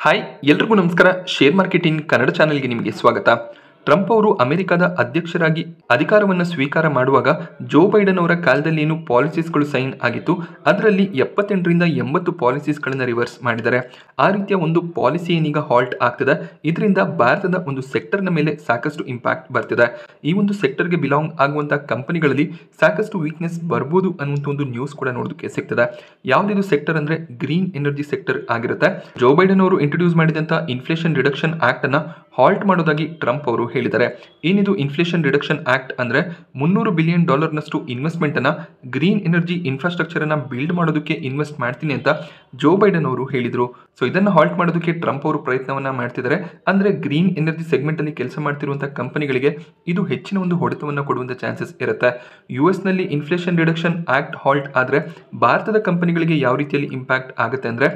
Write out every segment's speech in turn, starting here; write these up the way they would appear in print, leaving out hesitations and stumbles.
Hi ಎಲ್ರಿಗೂ ನಮಸ್ಕಾರ. Share marketing Kannada ಚಾನೆಲ್ಗೆ ನಿಮಗೆ ಸ್ವಾಗತ. ಟ್ರಂಪ್ ಅವರು ಅಮೆರಿಕದ ಅಧ್ಯಕ್ಷರಾಗಿ ಅಧಿಕಾರವನ್ನು ಸ್ವೀಕಾರ ಮಾಡುವಾಗ ಜೋ ಬೈಡನ್ ಅವರ ಕಾಲದಲ್ಲಿ ಏನು ಪಾಲಿಸೀಸ್ಗಳು ಸೈನ್ ಆಗಿತ್ತು ಅದರಲ್ಲಿ 78ರಿಂದ 80 ಪಾಲಿಸೀಸ್ಗಳನ್ನು ರಿವರ್ಸ್ ಮಾಡಿದ್ದಾರೆ. ಆ ರೀತಿಯ ಒಂದು ಪಾಲಿಸಿ ಏನೀಗ ಹಾಲ್ಟ್ ಆಗ್ತದೆ. ಇದರಿಂದ ಭಾರತದ ಒಂದು ಸೆಕ್ಟರ್ನ ಮೇಲೆ ಸಾಕಷ್ಟು ಇಂಪ್ಯಾಕ್ಟ್ ಬರ್ತಿದೆ. ಈ ಒಂದು ಸೆಕ್ಟರ್ಗೆ ಬಿಲಾಂಗ್ ಆಗುವಂಥ ಕಂಪನಿಗಳಲ್ಲಿ ಸಾಕಷ್ಟು ವೀಕ್ನೆಸ್ ಬರ್ಬೋದು ಅನ್ನುವಂಥ ಒಂದು ನ್ಯೂಸ್ ಕೂಡ ನೋಡೋದಕ್ಕೆ ಸಿಗ್ತದೆ. ಯಾವುದಿದು ಸೆಕ್ಟರ್ ಅಂದರೆ ಗ್ರೀನ್ ಎನರ್ಜಿ ಸೆಕ್ಟರ್ ಆಗಿರುತ್ತೆ. ಜೋ ಬೈಡನ್ ಅವರು ಇಂಟ್ರೊಡ್ಯೂಸ್ ಮಾಡಿದಂಥ ಇನ್ಫ್ಲೇಷನ್ ರಿಡಕ್ಷನ್ ಆಕ್ಟ್ ಅನ್ನ ಹಾಲ್ಟ್ ಮಾಡೋದಾಗಿ ಟ್ರಂಪ್ ಅವರು ಹೇಳಿದ್ದಾರೆ. ಏನಿದು ಇನ್ಫ್ಲೇಷನ್ ರಿಡಕ್ಷನ್ ಆಕ್ಟ್ ಅಂದ್ರೆ $300 ಬಿಲಿಯನ್ ನಷ್ಟು ಇನ್ವೆಸ್ಟ್ಮೆಂಟ್ ಅನ್ನ ಗ್ರೀನ್ ಎನರ್ಜಿ ಇನ್ಫ್ರಾಸ್ಟ್ರಕ್ಚರ್ ಅನ್ನ ಬಿಲ್ಡ್ ಮಾಡೋದಕ್ಕೆ ಇನ್ವೆಸ್ಟ್ ಮಾಡ್ತೀನಿ ಅಂತ ಜೋ ಬೈಡನ್ ಅವರು ಹೇಳಿದ್ರು. ಸೊ ಇದನ್ನ ಹಾಲ್ಟ್ ಮಾಡೋದಕ್ಕೆ ಟ್ರಂಪ್ ಅವರು ಪ್ರಯತ್ನವನ್ನ ಮಾಡ್ತಿದ್ದಾರೆ. ಅಂದ್ರೆ ಗ್ರೀನ್ ಎನರ್ಜಿ ಸೆಗ್ಮೆಂಟ್ ಅಲ್ಲಿ ಕೆಲಸ ಮಾಡ್ತಿರುವಂತಹ ಕಂಪನಿಗಳಿಗೆ ಇದು ಹೆಚ್ಚಿನ ಒಂದು ಹೊಡೆತವನ್ನು ಕೊಡುವಂತ ಚಾನ್ಸಸ್ ಇರುತ್ತೆ. ಯುಎಸ್ ನಲ್ಲಿ ಇನ್ಫ್ಲೇಷನ್ ರಿಡಕ್ಷನ್ ಆಕ್ಟ್ ಹಾಲ್ಟ್ ಆದ್ರೆ ಭಾರತದ ಕಂಪನಿಗಳಿಗೆ ಯಾವ ರೀತಿಯಲ್ಲಿ ಇಂಪ್ಯಾಕ್ಟ್ ಆಗುತ್ತೆ ಅಂದ್ರೆ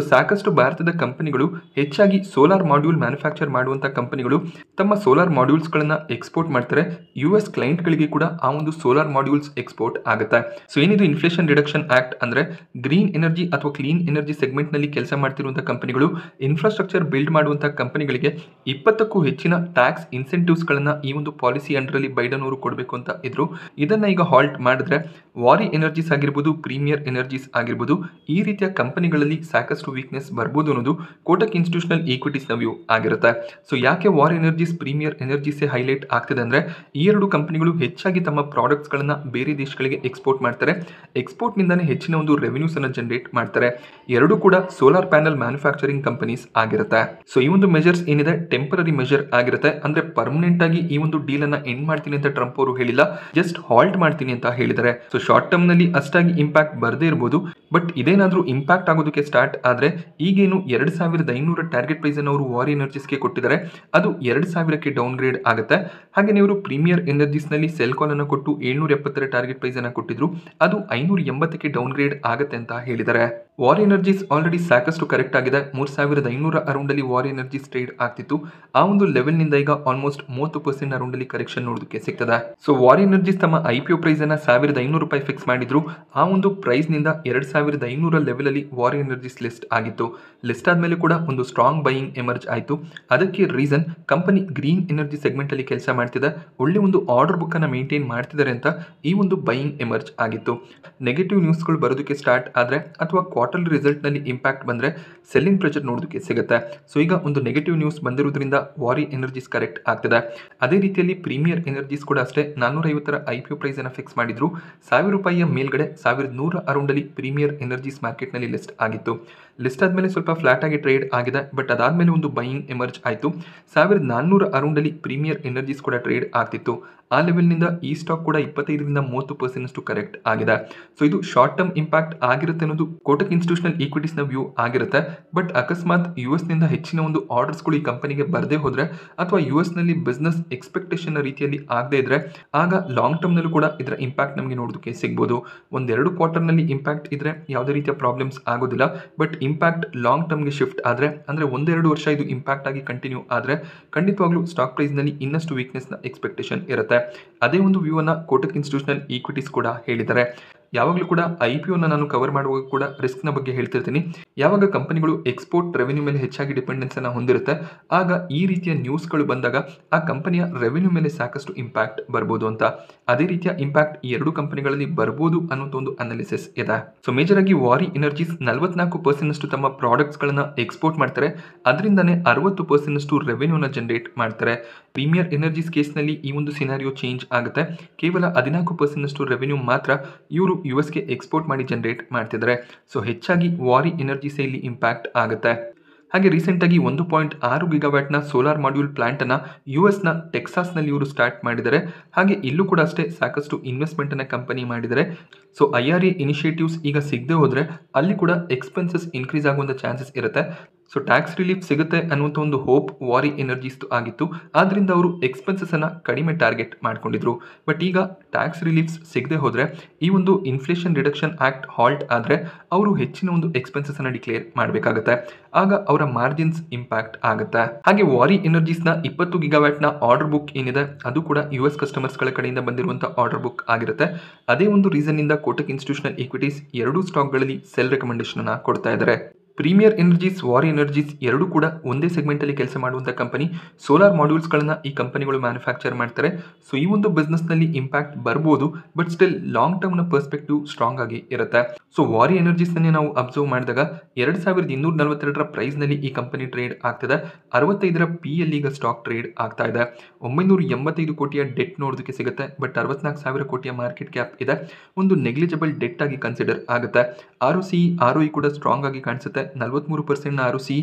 ಸಾಕಷ್ಟು ಭಾರತದ ಕಂಪನಿಗಳು ಹೆಚ್ಚಾಗಿ ಸೋಲಾರ್ ಮಾಡ್ಯೂಲ್ ಮ್ಯಾನುಫ್ಯಾಕ್ಚರ್ ಮಾಡುವಂತ ಕಂಪನಿಗಳು ತಮ್ಮ ಸೋಲಾರ್ ಮಾಡ್ಯೂಲ್ಸ್ ಗಳನ್ನ ಎಕ್ಸ್ಪೋರ್ಟ್ ಮಾಡ್ತಾರೆ. ಯುಎಸ್ ಕ್ಲೈಂಟ್ ಗಳಿಗೆ ಕೂಡ ಆ ಒಂದು ಸೋಲಾರ್ ಮಾಡ್ಯೂಲ್ಸ್ ಎಕ್ಸ್ಪೋರ್ಟ್ ಆಗುತ್ತೆ. ಸೊ ಏನಿದು ಇನ್ಫ್ಲೇಷನ್ ರಿಡಕ್ಷನ್ ಆಕ್ಟ್ ಅಂದ್ರೆ ಗ್ರೀನ್ ಎನರ್ಜಿ ಅಥವಾ ಕ್ಲೀನ್ ಎನರ್ಜಿ ಸೆಗ್ಮೆಂಟ್ ನಲ್ಲಿ ಕೆಲಸ ಮಾಡ್ತಿರುವಂತಹ ಕಂಪನಿಗಳು ಇನ್ಫ್ರಾಸ್ಟ್ರಕ್ಚರ್ ಬಿಲ್ಡ್ ಮಾಡುವಂತಹ ಕಂಪನಿಗಳಿಗೆ 20ಕ್ಕೂ ಹೆಚ್ಚಿನ ಟ್ಯಾಕ್ಸ್ ಇನ್ಸೆಂಟಿವ್ಸ್ ಗಳನ್ನ ಈ ಒಂದು ಪಾಲಿಸಿ ಅಂಡರ್ ಅಲ್ಲಿ ಬೈಡನ್ ಅವರು ಕೊಡಬೇಕು ಅಂತ ಇದ್ರು. ಇದನ್ನ ಈಗ ಹಾಲ್ಟ್ ಮಾಡಿದ್ರೆ ವಾರಿ ಎನರ್ಜೀಸ್ ಆಗಿರ್ಬೋದು, ಪ್ರೀಮಿಯರ್ ಎನರ್ಜೀಸ್ ಆಗಿರ್ಬೋದು, ಈ ರೀತಿಯ ಕಂಪನಿಗಳಲ್ಲಿ ಸಾಕಷ್ಟು ವೀಕ್ನೆಸ್ ಬರ್ಬೋದು ಅನ್ನೋದು ಕೋಟಕ್ ಇನ್ಸ್ಟಿಟ್ಯೂಷನಲ್ ಈಕ್ವಿಟೀಸ್ ನ ವ್ಯೂ ಆಗಿರುತ್ತೆ. ಸೊ ಯಾಕೆ Waaree energies premier energies highlight ಆಗ್ತಿದೆ ಅಂದ್ರೆ ಈ ಎರಡು ಕಂಪನಿಗಳು ಹೆಚ್ಚಾಗಿ ತಮ್ಮ ಪ್ರಾಡಕ್ಟ್ಸ್ ಗಳನ್ನ ಬೇರೆ ದೇಶಗಳಿಗೆ ಎಕ್ಸ್ಪೋರ್ಟ್ ಮಾಡ್ತಾರೆ. ಎಕ್ಸ್ಪೋರ್ಟ್ ನಿಂದಾನೇ ಹೆಚ್ಚಿನ ಒಂದು ರೆವೆನ್ಯೂಸ್ ಅನ್ನ ಜನರೇಟ್ ಮಾಡ್ತಾರೆ. ಎರಡು ಕೂಡ ಸೋಲಾರ್ ಪ್ಯಾನಲ್ ಮ್ಯಾನುಫ್ಯಾಕ್ಚರಿಂಗ್ ಕಂಪನೀಸ್ ಆಗಿರುತ್ತೆ. ಸೊ ಈ ಒಂದು ಮೆಜರ್ಸ್ ಏನಿದೆ ಟೆಂಪರರಿ ಮೆಜರ್ ಆಗಿರುತ್ತೆ. ಅಂದ್ರೆ ಪರ್ಮನೆಂಟ್ ಆಗಿ ಈ ಒಂದು ಡೀಲ್ ಅನ್ನ ಎಂಡ್ ಮಾಡ್ತೀನಿ ಅಂತ ಟ್ರಂಪ್ ಅವರು ಹೇಳಿಲ್ಲ, ಜಸ್ಟ್ ಹಾಲ್ಟ್ ಮಾಡ್ತೀನಿ ಅಂತ ಹೇಳಿದ್ದಾರೆ. ಸೊ ಶಾರ್ಟ್ ಟರ್ಮ್ ನಲ್ಲಿ ಅಷ್ಟಾಗಿ ಇಂಪ್ಯಾಕ್ಟ್ ಬರದೇ ಇರಬಹುದು. ಬಟ್ ಇದೇನಾದ್ರೂ ಇಂಪ್ಯಾಕ್ಟ್ ಆಗೋದಕ್ಕೆ ಸ್ಟಾರ್ಟ್ ಆದ್ರೆ ಈಗೇನು 2500 ಟಾರ್ಗೆಟ್ ಪ್ರೈಸ್ ಅನ್ನು ಅವರು ವಾರ್ ಎನರ್ಜೀಸ್ಗೆ ಕೊಟ್ಟಿದ್ದಾರೆ ಅದು 2000ಕ್ಕೆ ಡೌನ್ ಗ್ರೇಡ್ ಆಗುತ್ತೆ. ಹಾಗೆ ಇವರು ಪ್ರೀಮಿಯರ್ ಎನರ್ಜೀಸ್ ನಲ್ಲಿ ಸೆಲ್ ಕಾಲ್ ಅನ್ನು ಕೊಟ್ಟು 770 ಟಾರ್ಗೆಟ್ ಪ್ರೈಸ್ ಅನ್ನು ಕೊಟ್ಟಿದ್ರು, ಅದು 580ಕ್ಕೆ ಡೌನ್ ಗ್ರೇಡ್ ಆಗುತ್ತೆ ಅಂತ ಹೇಳಿದ್ದಾರೆ. ವಾರ್ ಎನರ್ಜೀಸ್ ಆಲ್ರೆಡಿ ಸಾಕಷ್ಟು ಕರೆಕ್ಟ್ ಆಗಿದೆ. 3500 ಅರೌಂಡ್ ಅಲ್ಲಿ ವಾರ್ ಎನರ್ಜೀಸ್ ಟ್ರೇಡ್ ಆಗ್ತಿತ್ತು. ಆ ಒಂದು ಲೆವೆಲ್ ನಿಂದ ಈಗ ಆಲ್ಮೋಸ್ಟ್ 30% ಅರೌಂಡ್ ಅಲ್ಲಿ ಕರೆಕ್ಷನ್ ನೋಡೋದಕ್ಕೆ ಸಿಗ್ತದೆ. ಸೊ ವಾರ್ ಎನರ್ಜೀಸ್ ತಮ್ಮ IPO ಪ್ರೈಸ್ ಅನ್ನ $1500 ಫಿಕ್ಸ್ ಮಾಡಿದ್ರು. ಆ ಒಂದು ಪ್ರೈಸ್ ನಿಂದ 2500 ಲೆವೆಲ್ ಅಲ್ಲಿ ವಾರ್ ಎನರ್ಜೀಸ್ ಲಿಸ್ಟ್ ಆಗಿತ್ತು. ಲಿಸ್ಟ್ ಆದ್ಮೇಲೆ ಕೂಡ ಒಂದು ಸ್ಟ್ರಾಂಗ್ ಬೈಯಿಂಗ್ ಎಮರ್ಜ್ ಆಯಿತು. ಅದಕ್ಕೆ reason company green energy segment ಅಲ್ಲಿ ಕೆಲಸ ಮಾಡ್ತಿದೆ, ಒಳ್ಳೆ ಒಂದು ಆರ್ಡರ್ ಬುಕ್ ಅನ್ನ ಮೇಂಟೈನ್ ಮಾಡ್ತಿದ್ದಾರೆ ಅಂತ ಈ ಒಂದು ಬೈಯಿಂಗ್ ಎಮರ್ಜ್ ಆಗಿತ್ತು. ನೆಗೆಟಿವ್ ನ್ಯೂಸ್ಗಳು ಬರೋದಕ್ಕೆ ಸ್ಟಾರ್ಟ್ ಆದ್ರೆ ಅಥವಾ ಕ್ವಾರ್ಟರ್ಲಿ ರಿಸಲ್ಟ್ ನಲ್ಲಿ ಇಂಪ್ಯಾಕ್ಟ್ ಬಂದ್ರೆ ಸೆಲ್ಲಿಂಗ್ ಪ್ರೆಷರ್ ನೋಡೋದಕ್ಕೆ ಸಿಗುತ್ತೆ. ಸೊ ಈಗ ಒಂದು ನೆಗೆಟಿವ್ ನ್ಯೂಸ್ ಬಂದಿರೋದ್ರಿಂದ ವಾರಿ ಎನರ್ಜೀಸ್ ಕರೆಕ್ಟ್ ಆಗ್ತದೆ. ಅದೇ ರೀತಿಯಲ್ಲಿ ಪ್ರೀಮಿಯರ್ ಎನರ್ಜೀಸ್ ಕೂಡ ಅಷ್ಟೇ 450 IPO ಪ್ರೈಸ್ ಅನ್ನ ಫಿಕ್ಸ್ ಮಾಡಿದ್ರು. $1000 ಮೇಲ್ಗಡೆ 1100 ಅರೌಂಡ್ ಅಲ್ಲಿ ಪ್ರೀಮಿಯರ್ ಎನರ್ಜೀಸ್ ಮಾರ್ಕೆಟ್ ನಲ್ಲಿ ಲಿಸ್ಟ್ ಆಗಿತ್ತು. ಲಿಸ್ಟ್ ಆದ್ಮೇಲೆ ಸ್ವಲ್ಪ ಫ್ಲಾಟ್ ಆಗಿ ಟ್ರೇಡ್ ಆಗಿದೆ. ಬಟ್ ಅದಾದ್ಮೇಲೆ ಒಂದು ಬೈಯಿಂಗ್ ಎಮರ್ಜ್ ಆಯಿತು. 1400 ಅರೌಂಡ್ ಅಲ್ಲಿ ಪ್ರೀಮಿಯರ್ ಎನರ್ಜೀಸ್ ಕೂಡ ಟ್ರೇಡ್ ಆಗ್ತಿತ್ತು. ಆ ಲೆವೆಲ್ ನಿಂದ ಈ ಸ್ಟಾಕ್ ಕೂಡ 25ರಿಂದ 30% ಅಷ್ಟು ಕರೆಕ್ಟ್ ಆಗಿದೆ. ಸೊ ಇದು ಶಾರ್ಟ್ ಟರ್ಮ್ ಇಂಪ್ಯಾಕ್ಟ್ ಆಗಿರುತ್ತೆ ಅನ್ನೋದು ಕೋಟಕ್ ಇನ್ಸ್ಟಿಟ್ಯೂಷನಲ್ ಈಕ್ವಿಟೀಸ್ ನ ವ್ಯೂ ಆಗಿರುತ್ತೆ. ಬಟ್ ಅಕಸ್ಮಾತ್ US ನಿಂದ ಹೆಚ್ಚಿನ ಒಂದು ಆರ್ಡರ್ಸ್ಗಳು ಈ ಕಂಪನಿಗೆ ಬರದೇ ಹೋದ್ರೆ ಅಥವಾ US ನಲ್ಲಿ ಬಿಸ್ನೆಸ್ ಎಕ್ಸ್ಪೆಕ್ಟೇಷನ್ ರೀತಿಯಲ್ಲಿ ಆಗದೆ ಇದ್ರೆ ಆಗ ಲಾಂಗ್ ಟರ್ಮ್ ನಲ್ಲೂ ಕೂಡ ಇದರ ಇಂಪ್ಯಾಕ್ಟ್ ನಮಗೆ ನೋಡೋದಕ್ಕೆ ಸಿಗಬಹುದು. ಒಂದೆರಡು ಕ್ವಾರ್ಟರ್ ನಲ್ಲಿ ಇಂಪ್ಯಾಕ್ಟ್ ಇದ್ರೆ ಯಾವುದೇ ರೀತಿಯ ಪ್ರಾಬ್ಲಮ್ಸ್ ಆಗೋದಿಲ್ಲ. ಬಟ್ ಇಂಪ್ಯಾಕ್ಟ್ ಲಾಂಗ್ ಟರ್ಮ್ಗೆ ಶಿಫ್ಟ್ ಆದ್ರೆ ಅಂದ್ರೆ 1-2 ವರ್ಷ ಇದು ಇಂಪ್ಯಾಕ್ಟ್ ಆಗಿ ಕಂಟಿನ್ಯೂ ಆದ್ರೆ ಖಂಡಿತವಾಗ್ಲೂ ಸ್ಟಾಕ್ ಪ್ರೈಸ್ ನಲ್ಲಿ ಇನ್ನಷ್ಟು ವೀಕ್ನೆಸ್ ನ ಎಕ್ಸ್ಪೆಕ್ಟೇಷನ್ ಇರುತ್ತೆ. ಅದೇ ಒಂದು ವ್ಯೂ ಅನ್ನ ಕೋಟಕ್ ಇನ್ಸ್ಟಿಟ್ಯೂಷನಲ್ ಈಕ್ವಿಟೀಸ್ ಕೂಡ ಹೇಳಿದ್ದಾರೆ. ಯಾವಾಗಲೂ ಕೂಡ IPO ನಾನು ಕವರ್ ಮಾಡುವಾಗ ಕೂಡ ರಿಸ್ಕ್ ನ ಬಗ್ಗೆ ಹೇಳ್ತಿರ್ತೀನಿ. ಯಾವಾಗ ಕಂಪನಿಗಳು ಎಕ್ಸ್ಪೋರ್ಟ್ ರೆವೆನ್ಯೂ ಮೇಲೆ ಹೆಚ್ಚಾಗಿ ಡಿಪೆಂಡೆನ್ಸ್ ಅನ್ನ ಹೊಂದಿರುತ್ತೆ ಆಗ ಈ ರೀತಿಯ ನ್ಯೂಸ್ಗಳು ಬಂದಾಗ ಆ ಕಂಪನಿಯ ರೆವೆನ್ಯೂ ಮೇಲೆ ಸಾಕಷ್ಟು ಇಂಪ್ಯಾಕ್ಟ್ ಬರ್ಬೋದು ಅಂತ. ಅದೇ ರೀತಿಯ ಇಂಪ್ಯಾಕ್ಟ್ ಈ ಎರಡು ಕಂಪನಿಗಳಲ್ಲಿ ಬರ್ಬೋದು ಅನ್ನೋದು ಒಂದು ಅನಾಲಿಸಿಸ್ ಇದೆ. ಸೊ ಮೇಜರ್ ಆಗಿ ವಾರಿ ಎನರ್ಜೀಸ್ 44% ಅಷ್ಟು ತಮ್ಮ ಪ್ರಾಡಕ್ಟ್ಸ್ ಗಳನ್ನ ಎಕ್ಸ್ಪೋರ್ಟ್ ಮಾಡ್ತಾರೆ. ಅದರಿಂದಾನೇ 60% ಅಷ್ಟು ರೆವೆನ್ಯೂನ ಜನರೇಟ್ ಮಾಡ್ತಾರೆ. ಪ್ರೀಮಿಯರ್ ಎನರ್ಜೀಸ್ ಕೇಸ್ ನಲ್ಲಿ ಈ ಒಂದು ಸಿನಾರಿಯೋ ಚೇಂಜ್ ಆಗುತ್ತೆ. ಕೇವಲ 14% ಅಷ್ಟು ರೆವೆನ್ಯೂ ಮಾತ್ರ ಇವರು ಯುಎಸ್ಗೆ ಎಕ್ಸ್ಪೋರ್ಟ್ ಮಾಡಿ ಜನರೇಟ್ ಮಾಡ್ತಿದ್ದಾರೆ. ಸೊ ಹೆಚ್ಚಾಗಿ ವಾರಿ ಎನರ್ಜೀಸ್ ಇಲ್ಲಿ ಇಂಪ್ಯಾಕ್ಟ್ ಆಗುತ್ತೆ. ಹಾಗೆ ರೀಸೆಂಟ್ ಆಗಿ 1.6 ಗಿಗಾವ್ಯಾಟ್ನ ಸೋಲಾರ್ ಮಾಡ್ಯೂಲ್ ಪ್ಲಾಂಟ್ ಅನ್ನ ಯುಎಸ್ನ ಟೆಕ್ಸಾಸ್ ನಲ್ಲಿ ಇವರು ಸ್ಟಾರ್ಟ್ ಮಾಡಿದ್ದಾರೆ. ಹಾಗೆ ಇಲ್ಲೂ ಕೂಡ ಅಷ್ಟೇ ಸಾಕಷ್ಟು ಇನ್ವೆಸ್ಟ್ಮೆಂಟ್ ಅನ್ನ ಕಂಪನಿ ಮಾಡಿದ್ದಾರೆ. ಸೊ IRA ಇನಿಷಿಯೇಟಿವ್ಸ್ ಈಗ ಸಿಗದೆ ಹೋದ್ರೆ ಅಲ್ಲಿ ಕೂಡ ಎಕ್ಸ್ಪೆನ್ಸಸ್ ಇನ್ಕ್ರೀಸ್ ಆಗುವಂತ ಚಾನ್ಸಸ್ ಇರುತ್ತೆ. ಸೊ ಟ್ಯಾಕ್ಸ್ ರಿಲೀಫ್ ಸಿಗುತ್ತೆ ಅನ್ನುವಂಥ ಒಂದು ಹೋಪ್ ವಾರಿ ಎನರ್ಜೀಸ್ ಆಗಿತ್ತು. ಆದ್ರಿಂದ ಅವರು ಎಕ್ಸ್ಪೆನ್ಸಸ್ ಅನ್ನ ಕಡಿಮೆ ಟಾರ್ಗೆಟ್ ಮಾಡ್ಕೊಂಡಿದ್ರು. ಬಟ್ ಈಗ ಟ್ಯಾಕ್ಸ್ ರಿಲೀಫ್ಸ್ ಸಿಗದೆ ಹೋದ್ರೆ ಈ ಒಂದು ಇನ್ಫ್ಲೇಷನ್ ರಿಡಕ್ಷನ್ ಆಕ್ಟ್ ಹಾಲ್ಟ್ ಆದ್ರೆ ಅವರು ಹೆಚ್ಚಿನ ಒಂದು ಎಕ್ಸ್ಪೆನ್ಸಸ್ ಅನ್ನ ಡಿಕ್ಲೇರ್ ಮಾಡಬೇಕಾಗುತ್ತೆ. ಆಗ ಅವರ ಮಾರ್ಜಿನ್ಸ್ ಇಂಪ್ಯಾಕ್ಟ್ ಆಗುತ್ತೆ. ಹಾಗೆ ವಾರಿ ಎನರ್ಜೀಸ್ ನ 20 ಗಿಗಾವ್ಯಾಟ್ ನ ಆರ್ಡರ್ ಬುಕ್ ಏನಿದೆ ಅದು ಕೂಡ US ಕಸ್ಟಮರ್ಸ್ ಗಳ ಕಡೆಯಿಂದ ಬಂದಿರುವಂತಹ ಆರ್ಡರ್ ಬುಕ್ ಆಗಿರುತ್ತೆ. ಅದೇ ಒಂದು ರೀಸನ್ ಇಂದ ಕೋಟಕ್ ಇನ್ಸ್ಟಿಟ್ಯೂಷನಲ್ ಈಕ್ವಿಟೀಸ್ 2 ಸ್ಟಾಕ್ ಗಳಲ್ಲಿ ಸೆಲ್ ರೆಕಮೆಂಡೇಶನ್ ಅನ್ನ ಕೊಡ್ತಾ ಇದ್ದಾರೆ. ಪ್ರೀಮಿಯರ್ ಎನರ್ಜೀಸ್, ವಾರಿ ಎನರ್ಜೀಸ್ ಎರಡೂ ಕೂಡ ಒಂದೇ ಸೆಗ್ಮೆಂಟಲ್ಲಿ ಕೆಲಸ ಮಾಡುವಂಥ ಕಂಪನಿ. ಸೋಲಾರ್ ಮಾಡ್ಯೂಲ್ಸ್ಗಳನ್ನು ಈ ಕಂಪನಿಗಳು ಮ್ಯಾನುಫ್ಯಾಕ್ಚರ್ ಮಾಡ್ತಾರೆ. ಸೊ ಈ ಒಂದು ಬಿಸ್ನೆಸ್ನಲ್ಲಿ ಇಂಪ್ಯಾಕ್ಟ್ ಬರ್ಬೋದು, ಬಟ್ ಸ್ಟಿಲ್ ಲಾಂಗ್ ಟರ್ಮ್ನ ಪರ್ಸ್ಪೆಕ್ಟಿವ್ ಸ್ಟ್ರಾಂಗ್ ಆಗಿ ಇರುತ್ತೆ. ಸೊ ವಾರಿ ಎನರ್ಜೀಸ್ನೇ ನಾವು ಅಬ್ಸರ್ವ್ ಮಾಡಿದಾಗ 2242 ಪ್ರೈಸ್ನಲ್ಲಿ ಈ ಕಂಪನಿ ಟ್ರೇಡ್ ಆಗ್ತದೆ. 65 PL ಈಗ ಸ್ಟಾಕ್ ಟ್ರೇಡ್ ಆಗ್ತಾ ಇದೆ. 985 ಕೋಟಿಯ ಡೆಟ್ ನೋಡೋದಕ್ಕೆ ಸಿಗುತ್ತೆ, ಬಟ್ 64,000 ಕೋಟಿಯ ಮಾರ್ಕೆಟ್ ಕ್ಯಾಪ್ ಇದೆ. ಒಂದು ನೆಗ್ಲಿಜಿಬಲ್ ಡೆಟ್ ಆಗಿ ಕನ್ಸಿಡರ್ ಆಗುತ್ತೆ. ROCE, ROE ಕೂಡ ಸ್ಟ್ರಾಂಗ್ ಆಗಿ ಕಾಣಿಸುತ್ತೆ. 43% ROCE,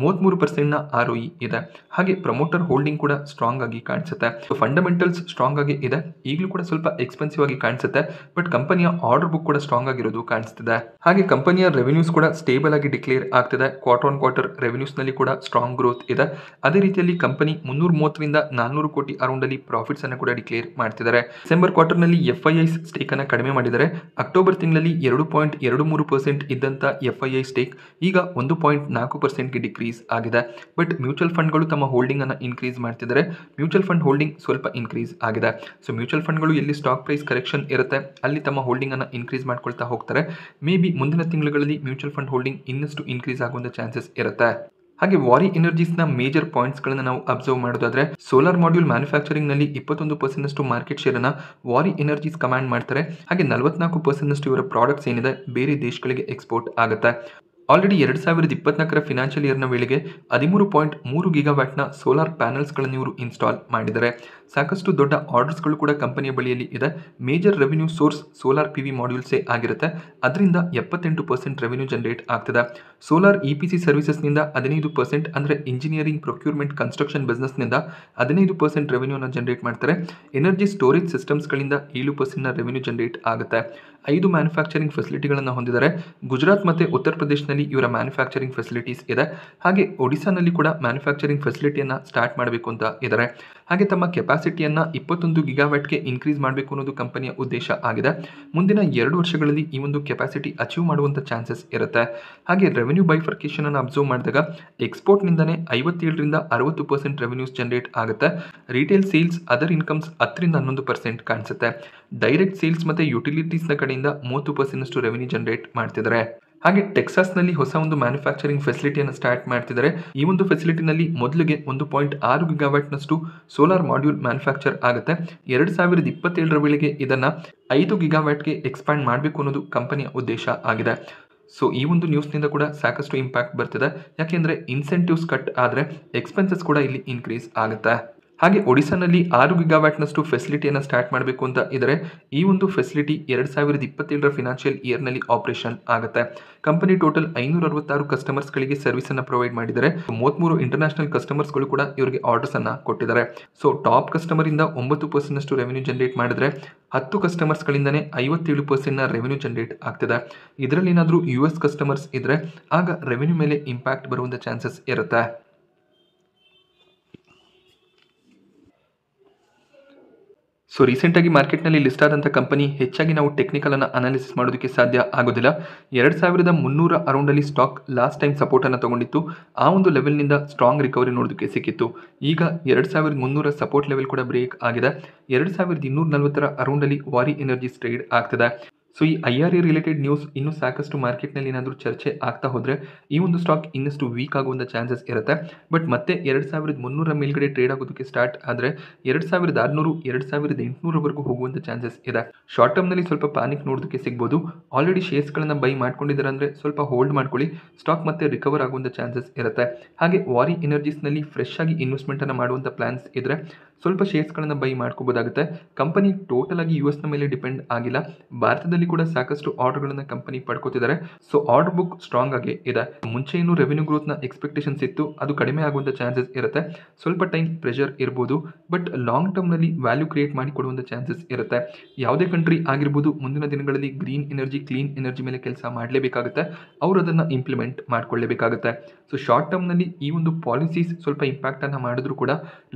33% ROE ಇದೆ. ಹಾಗೆ ಪ್ರಮೋಟರ್ ಹೋಲ್ಡಿಂಗ್ ಕೂಡ ಸ್ಟ್ರಾಂಗ್ ಆಗಿ ಕಾಣಿಸುತ್ತೆ. ಫಂಡಮೆಂಟಲ್ಸ್ ಸ್ಟ್ರಾಂಗ್ ಆಗಿ ಇದೆ. ಈಗಲೂ ಕೂಡ ಸ್ವಲ್ಪ ಎಕ್ಸ್ಪೆನ್ಸಿವ್ ಆಗಿ ಕಾಣಿಸುತ್ತೆ, ಬಟ್ ಕಂಪನಿಯ ಆರ್ಡರ್ ಬುಕ್ ಕೂಡ ಸ್ಟ್ರಾಂಗ್ ಆಗಿರೋದು ಕಾಣಿಸ್ತಿದೆ. ಹಾಗೆ ಕಂಪನಿಯ ರೆವೆನ್ಯೂಸ್ ಕೂಡ ಸ್ಟೇಬಲ್ ಆಗಿ ಡಿಕ್ಲೇರ್ ಆಗ್ತಿದೆ. ಕ್ವಾರ್ಟರ್ ಆನ್ ಕ್ವಾರ್ಟರ್ ರೆವೆನ್ಯೂಸ್ ನಲ್ಲಿ ಕೂಡ ಸ್ಟ್ರಾಂಗ್ ಗ್ರೋತ್ ಇದೆ. ಅದೇ ರೀತಿಯಲ್ಲಿ ಕಂಪನಿ 330ರಿಂದ 400 ಕೋಟಿ ಅರೌಂಡ್ ಅಲ್ಲಿ ಪ್ರಾಫಿಟ್ಸ್ ಅನ್ನು ಕೂಡ ಡಿಕ್ಲೇರ್ ಮಾಡ್ತಿದ್ದಾರೆ. ಡಿಸೆಂಬರ್ ಕ್ವಾರ್ಟರ್ ನಲ್ಲಿ FIIs ಸ್ಟೇಕ್ ಅನ್ನು ಕಡಿಮೆ ಮಾಡಿದ್ದಾರೆ. ಅಕ್ಟೋಬರ್ ತಿಂಗಳಲ್ಲಿ 2.23% ಇದ್ದಂತ FII ಸ್ಟೇಕ್ ಈಗ 1.4%ಗೆ ಡಿಕ್ರೀಸ್ ಆಗಿದೆ. ಬಟ್ ಮ್ಯೂಚುವಲ್ ಫಂಡ್ಗಳು ತಮ್ಮ ಹೋಲ್ಡಿಂಗ್ ಅನ್ನು ಇನ್ಕ್ರೀಸ್ ಮಾಡ್ತಿದ್ದಾರೆ. ಮ್ಯೂಚುವಲ್ ಫಂಡ್ ಹೋಲ್ಡಿಂಗ್ ಸ್ವಲ್ಪ ಇನ್ಕ್ರೀಸ್ ಆಗಿದೆ. ಸೊ ಮ್ಯೂಚುವಲ್ ಫಂಡ್ಗಳು ಎಲ್ಲಿ ಸ್ಟಾಕ್ ಪ್ರೈಸ್ ಕರೆಕ್ಷನ್ ಇರುತ್ತೆ ಅಲ್ಲಿ ತಮ್ಮ ಹೋಲ್ಡಿಂಗ್ ಅನ್ನು ಇನ್ಕ್ರೀಸ್ ಮಾಡ್ಕೊಳ್ತಾ ಹೋಗ್ತಾರೆ. ಮೇ ಬಿ ಮುಂದಿನ ತಿಂಗಳುಗಳಲ್ಲಿ ಮ್ಯೂಚುವಲ್ ಫಂಡ್ ಹೋಲ್ಡಿಂಗ್ ಇನ್ನಷ್ಟು ಇನ್ಕ್ರೀಸ್ ಆಗುವಂತ ಚಾನ್ಸಸ್ ಇರುತ್ತೆ. ಹಾಗೆ ವಾರಿ ಎನರ್ಜೀಸ್ನ ಮೇಜರ್ ಪಾಯಿಂಟ್ಸ್ಗಳನ್ನು ನಾವು ಅಬ್ಸರ್ವ್ ಮಾಡೋದಾದ್ರೆ, ಸೋಲಾರ್ ಮಾಡ್ಯೂಲ್ ಮ್ಯಾನುಫ್ಯಾಕ್ಚರಿಂಗ್ ನಲ್ಲಿ 21% ಮಾರ್ಕೆಟ್ ಶೇರ್ ಅನ್ನ ವಾರಿ ಎನರ್ಜೀಸ್ ಕಮಾಂಡ್ ಮಾಡ್ತಾರೆ. ಹಾಗೆ 44% ಇವರ ಪ್ರಾಡಕ್ಟ್ಸ್ ಏನಿದೆ ಬೇರೆ ದೇಶಗಳಿಗೆ ಎಕ್ಸ್ಪೋರ್ಟ್ ಆಗುತ್ತೆ. ಆಲ್ರೆಡಿ 2024 ಫಿನಾನ್ಷಿಯಲ್ ಇಯರ್ನ ವೇಳೆಗೆ 13.3 ಗಿಗಾವ್ಯಾಟ್ನ ಸೋಲಾರ್ ಪ್ಯಾನಲ್ಸ್ಗಳನ್ನು ಇವರು ಇನ್ಸ್ಟಾಲ್ ಮಾಡಿದ್ದಾರೆ. ಸಾಕಷ್ಟು ದೊಡ್ಡ ಆರ್ಡರ್ಸ್ಗಳು ಕೂಡ ಕಂಪನಿಯ ಬಳಿಯಲ್ಲಿ ಇದೆ. Major revenue source solar PV ಮಾಡ್ಯೂಲ್ಸೇ ಆಗಿರುತ್ತೆ. ಅದರಿಂದ 78% ರೆವೆನ್ಯೂ ಜನರೇಟ್ ಆಗ್ತದೆ. ಸೋಲಾರ್ EPC ಸರ್ವಿಸಸ್ನಿಂದ 15%, ಅಂದರೆ ಇಂಜಿನಿಯರಿಂಗ್, ಪ್ರೊಕ್ಯೂರ್ಮೆಂಟ್, ಕನ್ಸ್ಟ್ರಕ್ಷನ್ ಬಿಸ್ನೆಸ್ನಿಂದ 15% ರೆವೆನ್ಯೂನ ಜನರೇಟ್ ಮಾಡ್ತಾರೆ. ಎನರ್ಜಿ ಸ್ಟೋರೇಜ್ ಸಿಸ್ಟಮ್ಸ್ಗಳಿಂದ 7% ರೆವೆನ್ಯೂ ಜನರೇಟ್ ಆಗುತ್ತೆ. 5 ಮ್ಯಾನುಫ್ಯಾಕ್ಚರಿಂಗ್ ಫೆಸಿಲಿಟಿಗಳನ್ನು ಹೊಂದಿದ್ದಾರೆ. ಗುಜರಾತ್ ಮತ್ತು ಉತ್ತರ ಪ್ರದೇಶನಲ್ಲಿ ಇವರ ಮ್ಯಾನುಫ್ಯಾಕ್ಚರಿಂಗ್ ಫೆಸಿಲಿಟೀಸ್ ಇದೆ. ಹಾಗೆ ಒಡಿಸ್ಸಾನಲ್ಲಿ ಕೂಡ ಮ್ಯಾನುಫ್ಯಾಕ್ಚರಿಂಗ್ ಫೆಸಿಲಿಟಿಯನ್ನು ಸ್ಟಾರ್ಟ್ ಮಾಡಬೇಕು ಅಂತ ಇದ್ದಾರೆ. ಹಾಗೆ ತಮ್ಮ ಕೆಪಾಸಿಟಿಯನ್ನು 21 ಗಿಗಾವ್ಯಾಟ್ಗೆ ಇನ್ಕ್ರೀಸ್ ಮಾಡಬೇಕು ಅನ್ನೋದು ಕಂಪನಿಯ ಉದ್ದೇಶ ಆಗಿದೆ. ಮುಂದಿನ 2 ವರ್ಷಗಳಲ್ಲಿ ಈ ಒಂದು ಕೆಪಾಸಿಟಿ ಅಚೀವ್ ಮಾಡುವಂಥ ಚಾನ್ಸಸ್ ಇರುತ್ತೆ. ಹಾಗೆ ರೆವೆನ್ಯೂ ಬೈಫರ್ಕೇಷನ್ ಅನ್ನು ಅಬ್ಸರ್ವ್ ಮಾಡಿದಾಗ ಎಕ್ಸ್ಪೋರ್ಟ್ನಿಂದನೇ 57ರಿಂದ 60% ರೆವೆನ್ಯೂಸ್ ಜನರೇಟ್ ಆಗುತ್ತೆ. ರಿಟೇಲ್ ಸೇಲ್ಸ್, ಅದರ್ ಇನ್ಕಮ್ಸ್ 10ರಿಂದ 11% ಕಾಣಿಸುತ್ತೆ. ಡೈರೆಕ್ಟ್ ಸೇಲ್ಸ್ ಮತ್ತು ಯುಟಿಲಿಟೀಸ್ನ ಕಡೆಯಿಂದ 30% ರೆವೆನ್ಯೂ ಜನರೇಟ್ ಮಾಡ್ತಿದ್ದಾರೆ. ಹಾಗೆ ಟೆಕ್ಸಾಸ್ನಲ್ಲಿ ಹೊಸ ಒಂದು ಮ್ಯಾನುಫ್ಯಾಕ್ಚರಿಂಗ್ ಫೆಸಿಲಿಟಿಯನ್ನು ಸ್ಟಾರ್ಟ್ ಮಾಡ್ತಿದ್ದಾರೆ. ಈ ಒಂದು ಫೆಸಿಲಿಟಿನಲ್ಲಿ ಮೊದಲಿಗೆ 1.6 ಗಿಗಾವ್ಯಾಟ್ನಷ್ಟು ಸೋಲಾರ್ ಮಾಡ್ಯೂಲ್ ಮ್ಯಾನುಫ್ಯಾಕ್ಚರ್ ಆಗುತ್ತೆ. 2027 ವೇಳೆಗೆ ಇದನ್ನು 5 ಗಿಗಾವ್ಯಾಟ್ಗೆ ಎಕ್ಸ್ಪ್ಯಾಂಡ್ ಮಾಡಬೇಕು ಅನ್ನೋದು ಕಂಪನಿಯ ಉದ್ದೇಶ ಆಗಿದೆ. ಸೊ ಈ ಒಂದು ನ್ಯೂಸ್ನಿಂದ ಕೂಡ ಸಾಕಷ್ಟು ಇಂಪ್ಯಾಕ್ಟ್ ಬರ್ತಿದೆ. ಯಾಕೆಂದರೆ ಇನ್ಸೆಂಟಿವ್ಸ್ ಕಟ್ ಆದರೆ ಎಕ್ಸ್ಪೆನ್ಸಸ್ ಕೂಡ ಇಲ್ಲಿ ಇನ್ಕ್ರೀಸ್ ಆಗುತ್ತೆ. ಹಾಗೆ ಒಡಿಸ್ಸಾನಲ್ಲಿ 6 ಗಿಗಾವ್ಯಾಟ್ನಷ್ಟು ಫೆಸಿಲಿಟಿಯನ್ನು ಸ್ಟಾರ್ಟ್ ಮಾಡಬೇಕು ಅಂತ ಇದ್ದಾರೆ. ಈ ಒಂದು ಫೆಸಿಲಿಟಿ 2027 ಫಿನಾನ್ಷಿಯಲ್ ಇಯರ್ನಲ್ಲಿ ಆಪರೇಷನ್ ಆಗುತ್ತೆ. ಕಂಪನಿ ಟೋಟಲ್ 566 ಕಸ್ಟಮರ್ಸ್ಗಳಿಗೆ ಸರ್ವಿಸನ್ನು ಪ್ರೊವೈಡ್ ಮಾಡಿದ್ದಾರೆ. 33 ಇಂಟರ್ನ್ಯಾಷನಲ್ ಕಸ್ಟಮರ್ಸ್ಗಳು ಕೂಡ ಇವರಿಗೆ ಆರ್ಡರ್ಸ್ ಅನ್ನು ಕೊಟ್ಟಿದ್ದಾರೆ. ಸೊ ಟಾಪ್ ಕಸ್ಟಮರಿಂದ 9% ರೆವೆನ್ಯೂ ಜನರೇಟ್ ಮಾಡಿದ್ರೆ 10 ಕಸ್ಟಮರ್ಸ್ಗಳಿಂದನೇ 57% ರೆವೆನ್ಯೂ ಜನರೇಟ್ ಆಗ್ತಿದೆ. ಇದರಲ್ಲಿ ಏನಾದರೂ US ಕಸ್ಟಮರ್ಸ್ ಇದ್ರೆ ಆಗ ರೆವೆನ್ಯೂ ಮೇಲೆ ಇಂಪ್ಯಾಕ್ಟ್ ಬರುವಂಥ ಚಾನ್ಸಸ್ ಇರುತ್ತೆ. ಸೊ ರೀಸೆಂಟಾಗಿ ಮಾರ್ಕೆಟ್ನಲ್ಲಿ ಲಿಸ್ಟ್ ಆದಂಥ ಕಂಪನಿ ಹೆಚ್ಚಾಗಿ ನಾವು ಟೆಕ್ನಿಕಲ್ ಅನ್ನು ಅನಾಲಿಸಿಸ್ ಮಾಡೋದಕ್ಕೆ ಸಾಧ್ಯ ಆಗೋದಿಲ್ಲ. 2300 ಅರೌಂಡಲ್ಲಿ ಸ್ಟಾಕ್ ಲಾಸ್ಟ್ ಟೈಮ್ ಸಪೋರ್ಟನ್ನು ತಗೊಂಡಿತ್ತು. ಆ ಒಂದು ಲೆವೆಲ್ನಿಂದ ಸ್ಟ್ರಾಂಗ್ ರಿಕವರಿ ನೋಡೋದಕ್ಕೆ ಸಿಕ್ಕಿತ್ತು. ಈಗ 2300 ಸಪೋರ್ಟ್ ಲೆವೆಲ್ ಕೂಡ ಬ್ರೇಕ್ ಆಗಿದೆ. 2240 ಅರೌಂಡಲ್ಲಿ ವಾರಿ ಎನರ್ಜೀಸ್ ಟ್ರೇಡ್ ಆಗ್ತದೆ. ಸೊ ಈ IRA ರಿಲೇಟೆಡ್ ನ್ಯೂಸ್ ಇನ್ನೂ ಸಾಕಷ್ಟು ಮಾರ್ಕೆಟ್ನಲ್ಲಿ ಏನಾದರೂ ಚರ್ಚೆ ಆಗ್ತಾ ಹೋದರೆ ಈ ಒಂದು ಸ್ಟಾಕ್ ಇನ್ನಷ್ಟು ವೀಕ್ ಆಗುವಂಥ ಚಾನ್ಸಸ್ ಇರುತ್ತೆ. ಬಟ್ ಮತ್ತೆ 2300 ಮೇಲ್ಗಡೆ ಟ್ರೇಡ್ ಆಗೋದಕ್ಕೆ ಸ್ಟಾರ್ಟ್ ಆದರೆ 2600, 2800ವರೆಗೂ ಹೋಗುವಂಥ ಚಾನ್ಸಸ್ ಇದೆ. ಶಾರ್ಟ್ ಟರ್ಮ್ನಲ್ಲಿ ಸ್ವಲ್ಪ ಪ್ಯಾನಿಕ್ ನೋಡೋದಕ್ಕೆ ಸಿಗ್ಬೋದು. ಆಲ್ರೆಡಿ ಶೇರ್ಸ್ಗಳನ್ನು ಬೈ ಮಾಡ್ಕೊಂಡಿದ್ದಾರೆ ಅಂದರೆ ಸ್ವಲ್ಪ ಹೋಲ್ಡ್ ಮಾಡ್ಕೊಳ್ಳಿ. ಸ್ಟಾಕ್ ಮತ್ತೆ ರಿಕವರ್ ಆಗುವಂಥ ಚಾನ್ಸಸ್ ಇರುತ್ತೆ. ಹಾಗೆ ವಾರಿ ಎನರ್ಜೀಸ್ನಲ್ಲಿ ಫ್ರೆಶ್ ಆಗಿ ಇನ್ವೆಸ್ಟ್ಮೆಂಟನ್ನು ಮಾಡುವಂಥ ಪ್ಲಾನ್ಸ್ ಇದ್ದರೆ ಸ್ವಲ್ಪ ಶೇರ್ಸ್ಗಳನ್ನು ಬೈ ಮಾಡ್ಕೋಬೋದಾಗುತ್ತೆ. ಕಂಪನಿ ಟೋಟಲ್ ಆಗಿ US ಮೇಲೆ ಡಿಪೆಂಡ್ ಆಗಿಲ್ಲ. ಭಾರತದಲ್ಲಿ ಕೂಡ ಸಾಕಷ್ಟು ಆರ್ಡರ್ಗಳನ್ನು ಕಂಪನಿ ಪಡ್ಕೋತಿದ್ದಾರೆ. ಸೊ ಆರ್ಡರ್ ಬುಕ್ ಸ್ಟ್ರಾಂಗ್ ಆಗಿ ಇದೆ. ಮುಂಚೆ ಏನು ರೆವೆನ್ಯೂ ಗ್ರೋತ್ನ ಎಕ್ಸ್ಪೆಕ್ಟೇಷನ್ಸ್ ಇತ್ತು, ಅದು ಕಡಿಮೆ ಆಗುವಂಥ ಚಾನ್ಸಸ್ ಇರುತ್ತೆ. ಸ್ವಲ್ಪ ಟೈಮ್ ಪ್ರೆಷರ್ ಇರ್ಬೋದು, ಬಟ್ ಲಾಂಗ್ ಟರ್ಮ್ನಲ್ಲಿ ವ್ಯಾಲ್ಯೂ ಕ್ರಿಯೇಟ್ ಮಾಡಿ ಕೊಡುವಂಥ ಚಾನ್ಸಸ್ ಇರುತ್ತೆ. ಯಾವುದೇ ಕಂಟ್ರಿ ಆಗಿರ್ಬೋದು ಮುಂದಿನ ದಿನಗಳಲ್ಲಿ ಗ್ರೀನ್ ಎನರ್ಜಿ, ಕ್ಲೀನ್ ಎನರ್ಜಿ ಮೇಲೆ ಕೆಲಸ ಮಾಡಲೇಬೇಕಾಗುತ್ತೆ. ಅವರು ಅದನ್ನು ಇಂಪ್ಲಿಮೆಂಟ್ ಮಾಡ್ಕೊಳ್ಳೇಬೇಕಾಗುತ್ತೆ. ಸೊ ಶಾರ್ಟ್ ಟರ್ಮ್ನಲ್ಲಿ ಈ ಒಂದು ಪಾಲಿಸೀಸ್ ಸ್ವಲ್ಪ ಇಂಪ್ಯಾಕ್ಟನ್ನು ಮಾಡಿದ್ರು ಕೂಡ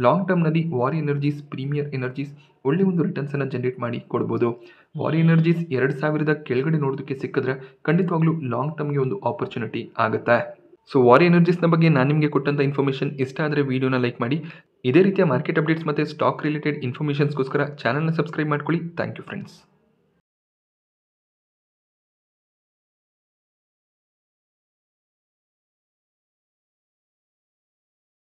ಲಾಂಗ್ ಟರ್ಮ್ನಲ್ಲಿ ವಾರಿ ಎನರ್ಜೀಸ್, ಪ್ರೀಮಿಯರ್ ಎನರ್ಜೀಸ್ ಒಳ್ಳೆ ಒಂದು ರಿಟರ್ನ್ಸನ್ನು ಜನರೇಟ್ ಮಾಡಿ ಕೊಡ್ಬೋದು. ವಾರಿ ಎನರ್ಜೀಸ್ 2000 ಕೆಳಗಡೆ ನೋಡೋದಕ್ಕೆ ಸಿಕ್ಕಿದ್ರೆ ಖಂಡಿತವಾಗ್ಲೂ ಲಾಂಗ್ ಟರ್ಮ್ಗೆ ಒಂದು ಆಪರ್ಚುನಿಟಿ ಆಗುತ್ತೆ. ಸೊ ವಾರಿ ಎನರ್ಜೀಸ್ನ ಬಗ್ಗೆ ನಾನು ನಿಮಗೆ ಕೊಟ್ಟಂಥ ಇನ್ಫಾರ್ಮೇಷನ್ ಇಷ್ಟ ಆದರೆ ವಿಡಿಯೋನ ಲೈಕ್ ಮಾಡಿ. ಇದೇ ರೀತಿಯ ಮಾರ್ಕೆಟ್ ಅಪ್ಡೇಟ್ಸ್ ಮತ್ತು ಸ್ಟಾಕ್ ರಿಲೇಟೆಡ್ ಇನ್ಫಾರ್ಮೇಷನ್ಸ್ಗೋಸ್ಕರ ಚಾನಲ್ನ ಸಬ್ಸ್ಕ್ರೈಬ್ ಮಾಡ್ಕೊಳ್ಳಿ. Thank you friends.